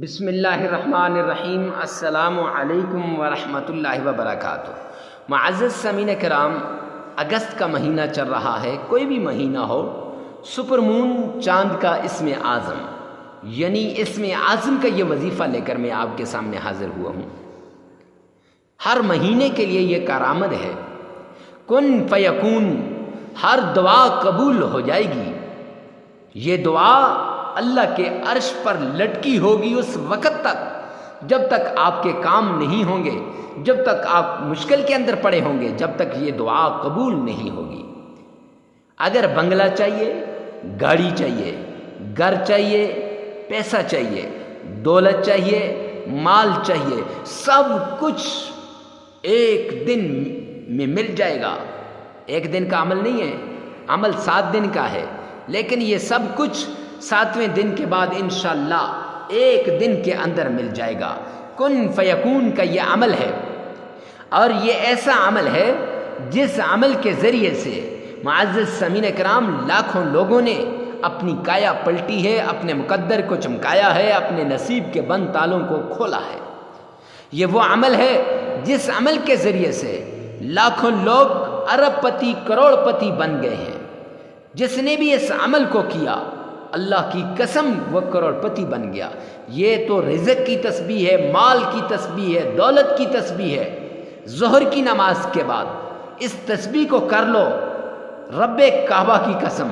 بسم اللہ الرحمن الرحیم۔ السلام علیکم ورحمۃ اللہ وبرکاتہ۔ معزز سامعین کرام، اگست کا مہینہ چل رہا ہے، کوئی بھی مہینہ ہو، سپر مون چاند کا اسم اعظم، یعنی اسم اعظم کا یہ وظیفہ لے کر میں آپ کے سامنے حاضر ہوا ہوں۔ ہر مہینے کے لیے یہ کارآمد ہے، کن فیکون، ہر دعا قبول ہو جائے گی۔ یہ دعا اللہ کے عرش پر لٹکی ہوگی اس وقت تک جب تک آپ کے کام نہیں ہوں گے، جب تک آپ مشکل کے اندر پڑے ہوں گے، جب تک یہ دعا قبول نہیں ہوگی۔ اگر بنگلہ چاہیے، گاڑی چاہیے، گھر چاہیے، پیسہ چاہیے، دولت چاہیے، مال چاہیے، سب کچھ ایک دن میں مل جائے گا۔ ایک دن کا عمل نہیں ہے، عمل 7 دن کا ہے، لیکن یہ سب کچھ 7ویں دن کے بعد انشاءاللہ ایک دن کے اندر مل جائے گا۔ کن فیکون کا یہ عمل ہے، اور یہ ایسا عمل ہے جس عمل کے ذریعے سے معزز سامعین کرام لاکھوں لوگوں نے اپنی کایا پلٹی ہے، اپنے مقدر کو چمکایا ہے، اپنے نصیب کے بند تالوں کو کھولا ہے۔ یہ وہ عمل ہے جس عمل کے ذریعے سے لاکھوں لوگ ارب پتی کروڑ پتی بن گئے ہیں۔ جس نے بھی اس عمل کو کیا، اللہ کی قسم وہ کروڑ پتی بن گیا۔ یہ تو رزق کی تسبیح ہے، مال کی تسبیح ہے، دولت کی تسبیح ہے۔ ظہر کی نماز کے بعد اس تسبیح کو کر لو، رب کعبہ کی قسم،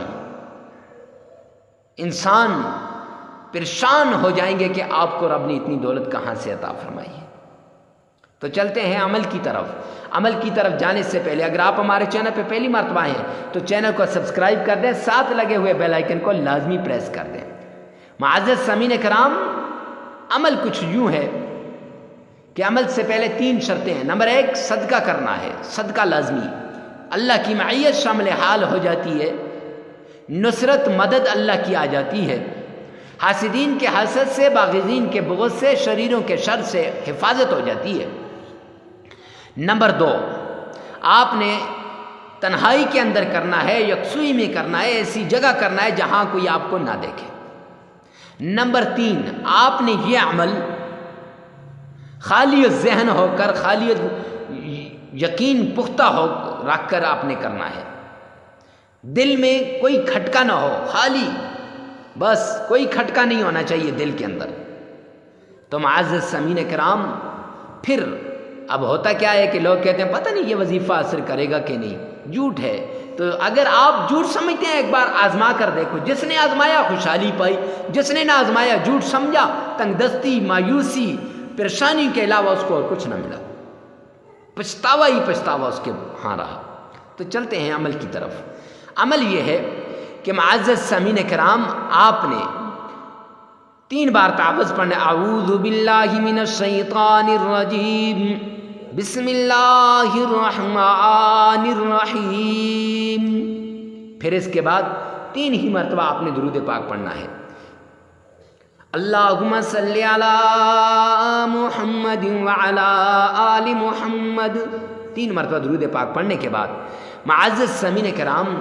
انسان پریشان ہو جائیں گے کہ آپ کو رب نے اتنی دولت کہاں سے عطا فرمائی ہے۔ تو چلتے ہیں عمل کی طرف۔ عمل کی طرف جانے سے پہلے اگر آپ ہمارے چینل پہ پہلی مرتبہ ہیں تو چینل کو سبسکرائب کر دیں، ساتھ لگے ہوئے بیل آئیکن کو لازمی پریس کر دیں۔ معزز سامعین کرام، عمل کچھ یوں ہے کہ عمل سے پہلے 3 شرطیں ہیں۔ نمبر 1، صدقہ کرنا ہے، صدقہ لازمی۔ اللہ کی معیت شامل حال ہو جاتی ہے، نصرت مدد اللہ کی آ جاتی ہے، حاسدین کے حسد سے، باغزین کے بغض سے، شریروں کے شر سے حفاظت ہو جاتی ہے۔ نمبر 2، آپ نے تنہائی کے اندر کرنا ہے، یکسوئی میں کرنا ہے، ایسی جگہ کرنا ہے جہاں کوئی آپ کو نہ دیکھے۔ نمبر 3، آپ نے یہ عمل خالی ذہن ہو کر، خالی یقین پختہ ہو رکھ کر آپ نے کرنا ہے، دل میں کوئی کھٹکا نہ ہو، خالی بس کوئی کھٹکا نہیں ہونا چاہیے دل کے اندر۔ تو معزز سامعین کرام، پھر اب ہوتا کیا ہے کہ لوگ کہتے ہیں پتہ نہیں یہ وظیفہ اثر کرے گا کہ نہیں، جھوٹ ہے۔ تو اگر آپ جھوٹ سمجھتے ہیں، ایک بار آزما کر دیکھو۔ جس نے آزمایا خوشحالی پائی، جس نے نہ آزمایا جھوٹ سمجھا، تنگ دستی، مایوسی، پریشانی کے علاوہ اس کو اور کچھ نہ ملا، پچھتاوا ہی پچھتاوا اس کے ہاں رہا۔ تو چلتے ہیں عمل کی طرف۔ عمل یہ ہے کہ معزز سامعین کرام، آپ نے 3 بار تعوذ پڑھنا، اعوذ باللہ من الشیطان الرجیم، بسم اللہ الرحمن الرحیم۔ پھر اس کے بعد 3 ہی مرتبہ آپ نے درود پاک پڑھنا ہے، اللہم صلی علی محمد وعلی آل محمد۔ 3 مرتبہ درود پاک پڑھنے کے بعد معزز سامعین کرام،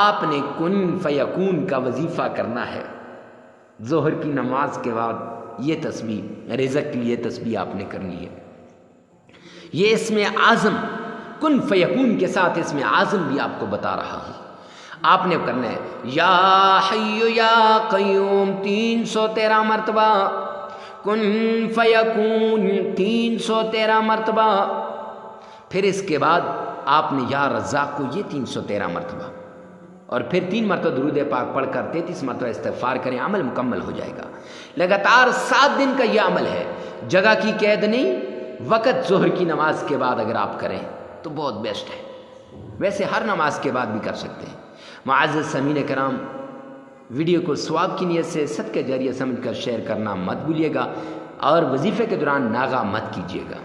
آپ نے کن فیکون کا وظیفہ کرنا ہے۔ ظہر کی نماز کے بعد یہ تسبیح، رزق کی یہ تسبیح آپ نے کرنی ہے۔ یہ اسم اعظم، کن فیکون کے ساتھ اسم اعظم بھی آپ کو بتا رہا ہوں۔ آپ نے کرنا ہے یا حی یا قیوم 313 مرتبہ، کن فیکون 313 مرتبہ۔ پھر اس کے بعد آپ نے یا رزاق کو یہ 313 مرتبہ، اور پھر 3 مرتبہ درود پاک پڑھ کر 33 مرتبہ استغفار کریں، عمل مکمل ہو جائے گا۔ لگاتار 7 دن کا یہ عمل ہے، جگہ کی قید نہیں، وقت ظہر کی نماز کے بعد اگر آپ کریں تو بہت بیسٹ ہے، ویسے ہر نماز کے بعد بھی کر سکتے ہیں۔ معزز سامعین کرام، ویڈیو کو ثواب کی نیت سے صدقہ جاریہ سمجھ کر شیئر کرنا مت بھولیے گا، اور وظیفے کے دوران ناغہ مت کیجیے گا۔